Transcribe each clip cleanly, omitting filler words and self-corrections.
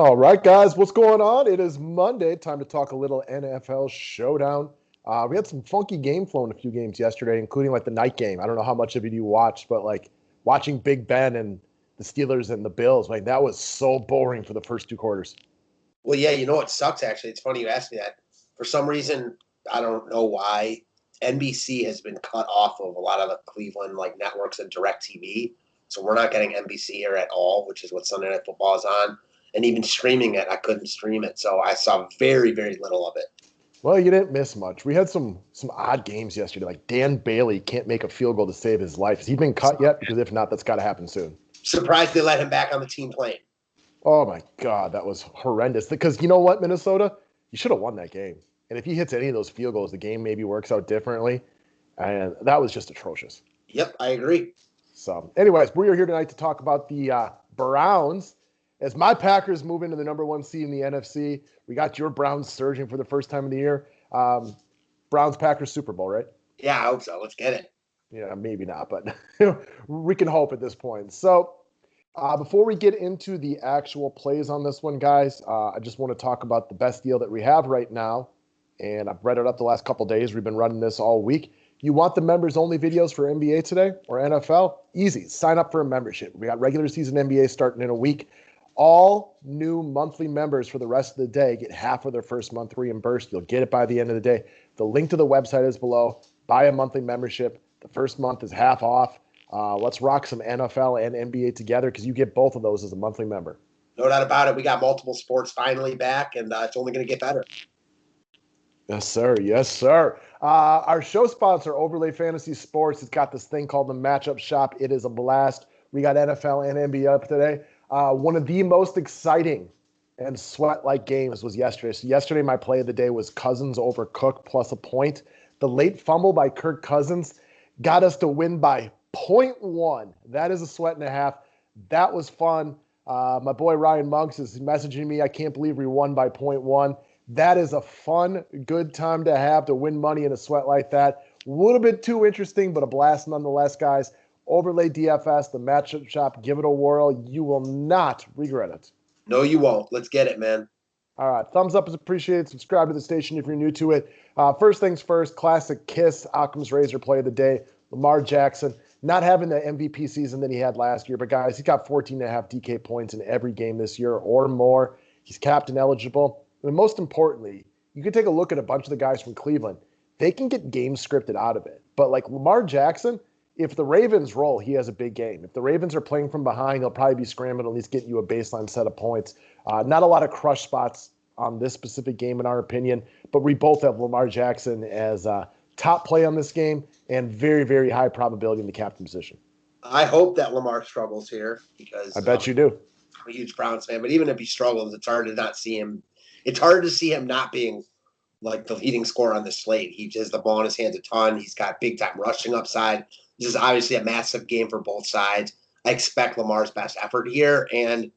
All right, guys, what's going on? It is Monday. Time to talk a little NFL Showdown. We had some funky game flow in a few games yesterday, including like the night game. I don't know how much of it you watched, but like watching Big Ben and the Steelers and the Bills, like that was so boring for the first two quarters. Well, yeah, you know what sucks, actually? It's funny you asked me that. For some reason, I don't know why, NBC has been cut off of a lot of the Cleveland networks and DirecTV. So we're not getting NBC here at all, which is what Sunday Night Football is on. And even streaming it, I couldn't stream it. So I saw very, very little of it. Well, you didn't miss much. We had some odd games yesterday. Like Dan Bailey can't make a field goal to save his life. Has he been cut yet? Because if not, that's got to happen soon. Surprised they let him back on the team plane. Oh my God, that was horrendous. Because you know what, Minnesota? You should have won that game. And if he hits any of those field goals, the game maybe works out differently. And that was just atrocious. Yep, I agree. So, anyways, we are here tonight to talk about the Browns. As my Packers move into the number one seed in the NFC, we got your Browns surging for the first time of the year. Browns-Packers Super Bowl, right? Yeah, I hope so. Let's get it. Yeah, maybe not, but we can hope at this point. So, before we get into the actual plays on this one, guys, I just want to talk about the best deal that we have right now. And I've read it up the last couple of days. We've been running this all week. You want the members-only videos for NBA today or NFL? Easy. Sign up for a membership. We got regular season NBA starting in a week. All new monthly members for the rest of the day get half of their first month reimbursed. You'll get it by the end of the day. The link to the website is below. Buy a monthly membership. The first month is half off. Let's rock some NFL and NBA together because you get both of those as a monthly member. No doubt about it. We got multiple sports finally back, and it's only going to get better. Yes, sir. Yes, sir. Our show sponsor, Overlay Fantasy Sports, has got this thing called the Matchup Shop. It is a blast. We got NFL and NBA up today. One of the most exciting and sweat-like games was yesterday. So yesterday, my play of the day was Cousins over Cook plus a point. The late fumble by Kirk Cousins got us to win by 0.1. That is a sweat and a half. That was fun. My boy Ryan Monks is messaging me. I can't believe we won by 0.1. That is a fun, good time to have to win money in a sweat like that. A little bit too interesting, but a blast nonetheless, guys. Overlay DFS, the Matchup Shop. Give it a whirl. You will not regret it. No, you won't. Let's get it, man. All right. Thumbs up is appreciated. Subscribe to the station if you're new to it. First things first, classic Kiss, Occam's Razor play of the day. Lamar Jackson, not having the MVP season that he had last year, but guys, he's got 14.5 DK points in every game this year or more. He's captain eligible. And most importantly, you can take a look at a bunch of the guys from Cleveland. They can get games scripted out of it. But like Lamar Jackson, if the Ravens roll, he has a big game. If the Ravens are playing from behind, he'll probably be scrambling, at least getting you a baseline set of points. Not a lot of crush spots on this specific game, in our opinion, but we both have Lamar Jackson as top play on this game and very, very high probability in the captain position. I hope that Lamar struggles here because I bet you do. I'm a huge Browns fan, but even if he struggles, it's hard to not see him. It's hard to see him not being like the leading scorer on the slate. He has the ball in his hands a ton. He's got big-time rushing upside. This is obviously a massive game for both sides. I expect Lamar's best effort here, and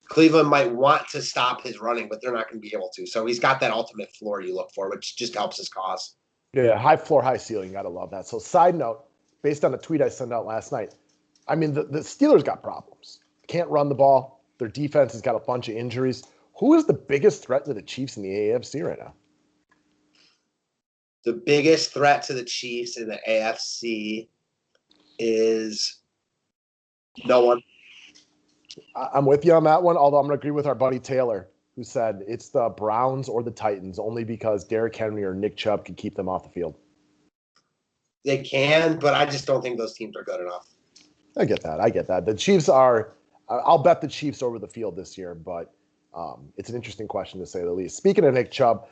Cleveland might want to stop his running, but they're not going to be able to. So he's got that ultimate floor you look for, which just helps his cause. Yeah, high floor, high ceiling. Got to love that. So side note, based on a tweet I sent out last night, I mean, the Steelers got problems. Can't run the ball. Their defense has got a bunch of injuries. Who is the biggest threat to the Chiefs in the AFC right now? The biggest threat to the Chiefs in the AFC is no one. I'm with you on that one, although I'm going to agree with our buddy Taylor, who said it's the Browns or the Titans, only because Derrick Henry or Nick Chubb can keep them off the field. They can, but I just don't think those teams are good enough. I get that. The Chiefs are – I'll bet the Chiefs over the field this year, but it's an interesting question to say the least. Speaking of Nick Chubb,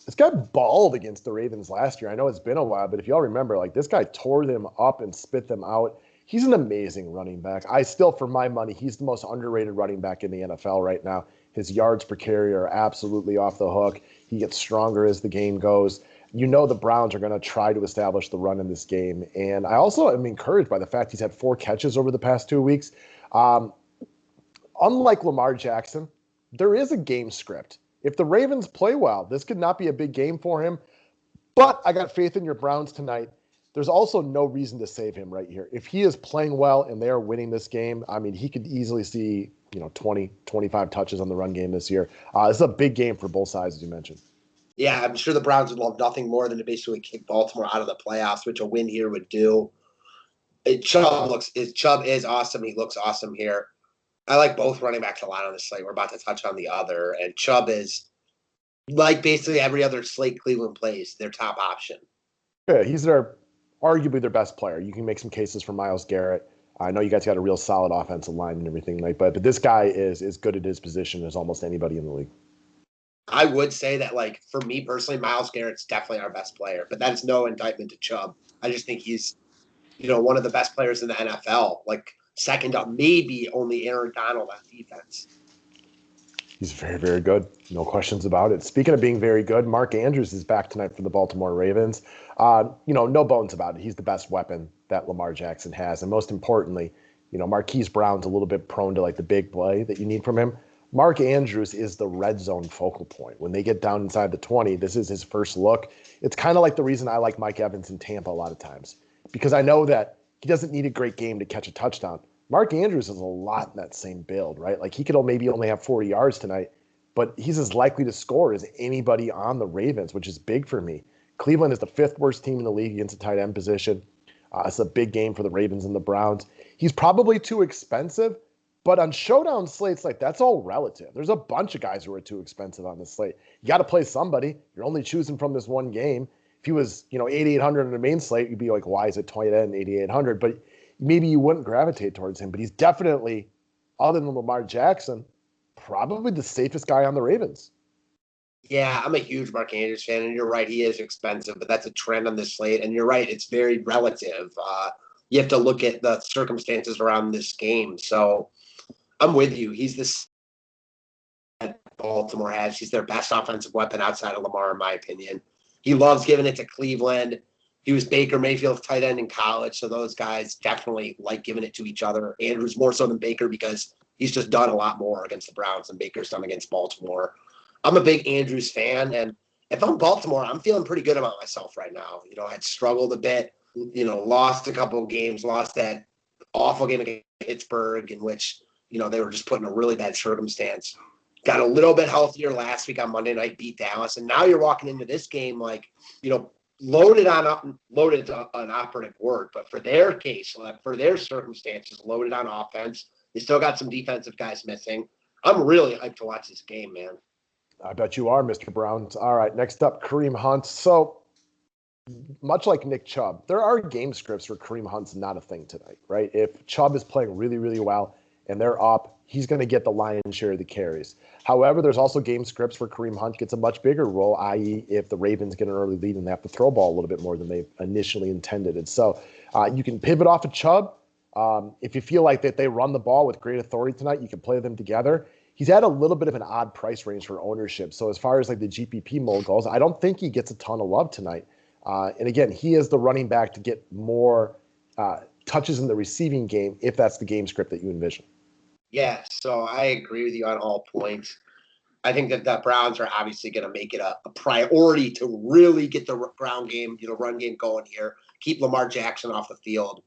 this guy balled against the Ravens last year. I know it's been a while, but if y'all remember, like this guy tore them up and spit them out. He's an amazing running back. I still, for my money, he's the most underrated running back in the NFL right now. His yards per carry are absolutely off the hook. He gets stronger as the game goes. You know the Browns are going to try to establish the run in this game. And I also am encouraged by the fact he's had 4 catches over the past 2 weeks. Unlike Lamar Jackson, there is a game script. If the Ravens play well, this could not be a big game for him. But I got faith in your Browns tonight. there's also no reason to save him right here. If he is playing well and they are winning this game, I mean, he could easily see, 20, 25 touches on the run game this year. This is a big game for both sides, as you mentioned. Yeah, I'm sure the Browns would love nothing more than to basically kick Baltimore out of the playoffs, which a win here would do. Chubb is awesome. He looks awesome here. I like both running backs a lot on this slate. We're about to touch on the other, and Chubb is like basically every other slate Cleveland plays, their top option. Yeah, he's arguably their best player. You can make some cases for Myles Garrett. I know you guys got a real solid offensive line and everything, but this guy is as good at his position as almost anybody in the league. I would say that, like, for me personally, Myles Garrett's definitely our best player, but that is no indictment to Chubb. I just think he's, one of the best players in the NFL, like second up, maybe only Aaron Donald on defense. He's very, very good. No questions about it. Speaking of being very good, Mark Andrews is back tonight for the Baltimore Ravens. No bones about it. He's the best weapon that Lamar Jackson has. And most importantly, Marquise Brown's a little bit prone to like the big play that you need from him. Mark Andrews is the red zone focal point. When they get down inside the 20, this is his first look. It's kind of like the reason I like Mike Evans in Tampa a lot of times, because I know that he doesn't need a great game to catch a touchdown. Mark Andrews is a lot in that same build, right? Like he could maybe only have 40 yards tonight, but he's as likely to score as anybody on the Ravens, which is big for me. Cleveland is the 5th worst team in the league against the tight end position. It's a big game for the Ravens and the Browns. He's probably too expensive, but on showdown slates, like that's all relative. There's a bunch of guys who are too expensive on this slate. You got to play somebody. You're only choosing from this one game. If he was, 8,800 on the main slate, you'd be like, why is it tight end 8,800? But maybe you wouldn't gravitate towards him. But he's definitely, other than Lamar Jackson, probably the safest guy on the Ravens. Yeah, I'm a huge Mark Andrews fan, and you're right, he is expensive, but that's a trend on this slate. And you're right, it's very relative. You have to look at the circumstances around this game. So I'm with you. He's this that Baltimore has. He's their best offensive weapon outside of Lamar, in my opinion. He loves giving it to Cleveland. He was Baker Mayfield's tight end in college, so those guys definitely like giving it to each other. Andrews more so than Baker because he's just done a lot more against the Browns than Baker's done against Baltimore. I'm a big Andrews fan, and if I'm Baltimore, I'm feeling pretty good about myself right now. I'd struggled a bit, lost a couple of games, lost that awful game against Pittsburgh in which, they were just put in a really bad circumstance. Got a little bit healthier last week on Monday night, beat Dallas, and now you're walking into this game like, loaded is an operative word, but for their case, for their circumstances, loaded on offense. They still got some defensive guys missing. I'm really hyped to watch this game, man. I bet you are, Mr. Brown. All right, next up, Kareem Hunt. So, much like Nick Chubb, there are game scripts where Kareem Hunt's not a thing tonight, right? If Chubb is playing really, really well and they're up, he's going to get the lion's share of the carries. However, there's also game scripts where Kareem Hunt gets a much bigger role, i.e. if the Ravens get an early lead and they have to throw ball a little bit more than they initially intended. And so you can pivot off of Chubb. If you feel like that they run the ball with great authority tonight, you can play them together. He's had a little bit of an odd price range for ownership. So as far as like the GPP mold goes, I don't think he gets a ton of love tonight. And again, he is the running back to get more touches in the receiving game if that's the game script that you envision. Yeah, so I agree with you on all points. I think that the Browns are obviously going to make it a priority to really get the ground game, run game going here, keep Lamar Jackson off the field.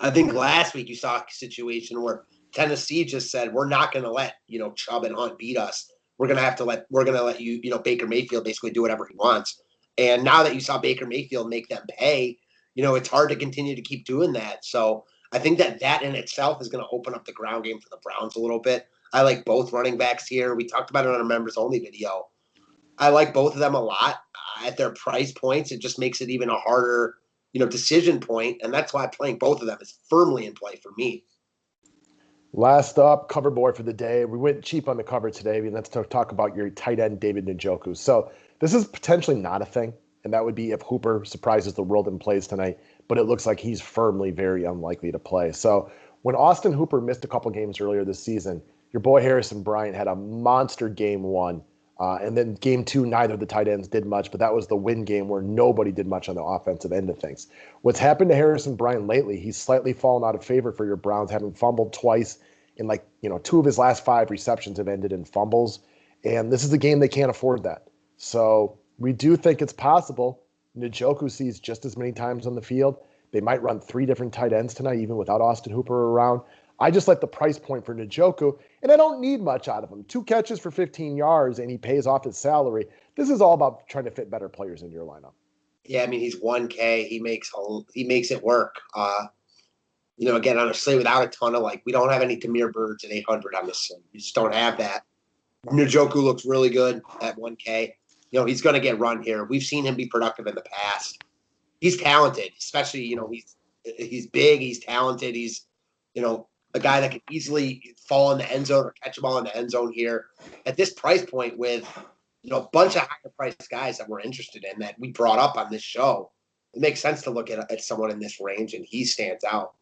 I think last week you saw a situation where Tennessee just said, we're not going to let, Chubb and Hunt beat us. We're going to let you, Baker Mayfield basically do whatever he wants. And now that you saw Baker Mayfield make them pay, it's hard to continue to keep doing that. So I think that in itself is going to open up the ground game for the Browns a little bit. I like both running backs here. We talked about it on our members only video. I like both of them a lot at their price points. It just makes it even a harder, decision point. And that's why playing both of them is firmly in play for me. Last up, cover boy for the day. We went cheap on the cover today. And let's talk about your tight end, David Njoku. So this is potentially not a thing. And that would be if Hooper surprises the world and plays tonight. But it looks like he's firmly very unlikely to play. So when Austin Hooper missed a couple games earlier this season, your boy Harrison Bryant had a monster game one. And then game two, neither of the tight ends did much. But that was the win game where nobody did much on the offensive end of things. What's happened to Harrison Bryant lately, he's slightly fallen out of favor for your Browns, having fumbled twice. And 2 of his last 5 receptions have ended in fumbles. And this is a game they can't afford that. So we do think it's possible Njoku sees just as many times on the field. They might run 3 different tight ends tonight, even without Austin Hooper around. I just like the price point for Njoku, and I don't need much out of him. 2 catches for 15 yards, and he pays off his salary. This is all about trying to fit better players into your lineup. Yeah, I mean, he's 1K. He makes it work. Again, on a slate without a ton of we don't have any Demir Birds at 800 on this slate. We just don't have that. Njoku looks really good at 1K. He's going to get run here. We've seen him be productive in the past. He's talented, especially, he's big, he's talented. He's, a guy that can easily fall in the end zone or catch a ball in the end zone here. At this price point with, a bunch of higher priced guys that we're interested in that we brought up on this show, it makes sense to look at someone in this range, and he stands out.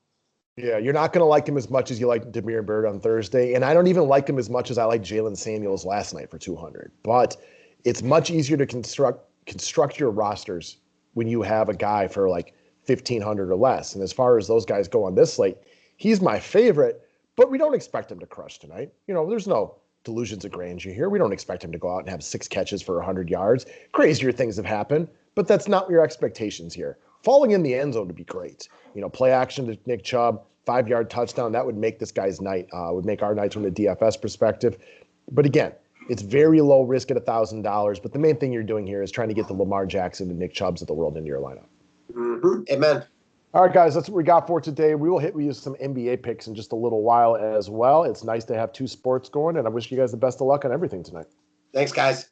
Yeah, you're not going to like him as much as you like Demir Bird on Thursday, and I don't even like him as much as I like Jalen Samuels last night for 200. But it's much easier to construct your rosters when you have a guy for 1,500 or less. And as far as those guys go on this slate, he's my favorite, but we don't expect him to crush tonight. There's no delusions of grandeur here. We don't expect him to go out and have 6 catches for 100 yards. Crazier things have happened, but that's not your expectations here. Falling in the end zone would be great. Play action to Nick Chubb, 5-yard touchdown. That would make this guy's night, would make our nights from a DFS perspective. But again, it's very low risk at $1,000. But the main thing you're doing here is trying to get the Lamar Jackson and Nick Chubbs of the world into your lineup. Mm-hmm. Amen. All right, guys, that's what we got for today. We will hit with some NBA picks in just a little while as well. It's nice to have 2 sports going, and I wish you guys the best of luck on everything tonight. Thanks, guys.